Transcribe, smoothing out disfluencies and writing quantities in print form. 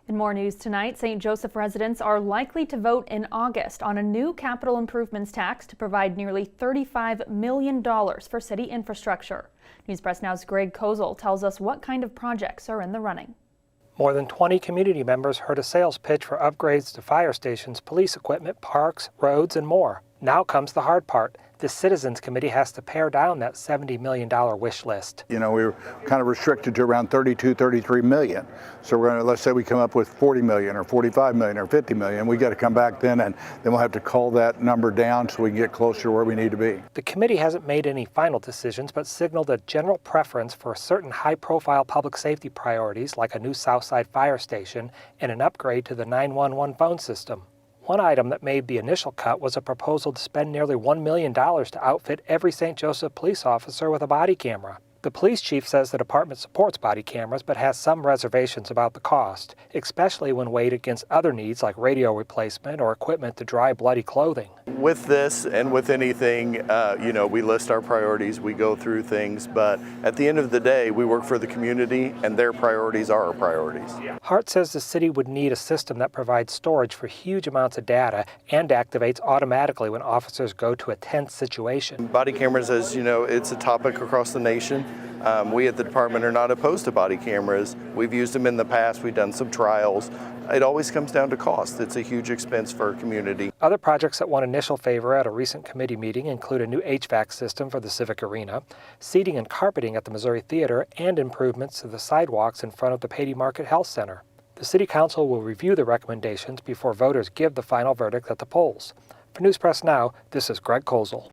In more news tonight, St. Joseph residents are likely to vote in August on a new capital improvements tax to provide nearly $35 million for city infrastructure. News Press Now's Greg Kozel tells us what kind of projects are in the running. More than 20 community members heard a sales pitch for upgrades to fire stations, police equipment, parks, roads, and more. Now comes the hard part. The Citizens Committee has to pare down that $70 million wish list. You know, we were kind of restricted to around 32, 33 million. So we're going to, let's say we come up with 40 million or 45 million or 50 million. We got to come back then, and then we'll have to cull that number down so we can get closer to where we need to be. The committee hasn't made any final decisions, but signaled a general preference for certain high-profile public safety priorities like a new Southside fire station and an upgrade to the 911 phone system. One item that made the initial cut was a proposal to spend nearly $1 million to outfit every St. Joseph police officer with a body camera. The police chief says the department supports body cameras but has some reservations about the cost, especially when weighed against other needs like radio replacement or equipment to dry bloody clothing. With this and with anything, we list our priorities, we go through things, but at the end of the day, we work for the community and their priorities are our priorities. Hart says the city would need a system that provides storage for huge amounts of data and activates automatically when officers go to a tense situation. Body cameras, as you know, it's a topic across the nation. We at the department are not opposed to body cameras. We've used them in the past, we've done some trials. It always comes down to cost. It's a huge expense for our community. Other projects that won initial favor at a recent committee meeting include a new HVAC system for the Civic Arena, seating and carpeting at the Missouri Theater, and improvements to the sidewalks in front of the Pady Market Health Center. The City Council will review the recommendations before voters give the final verdict at the polls. For News Press Now, this is Greg Kozel.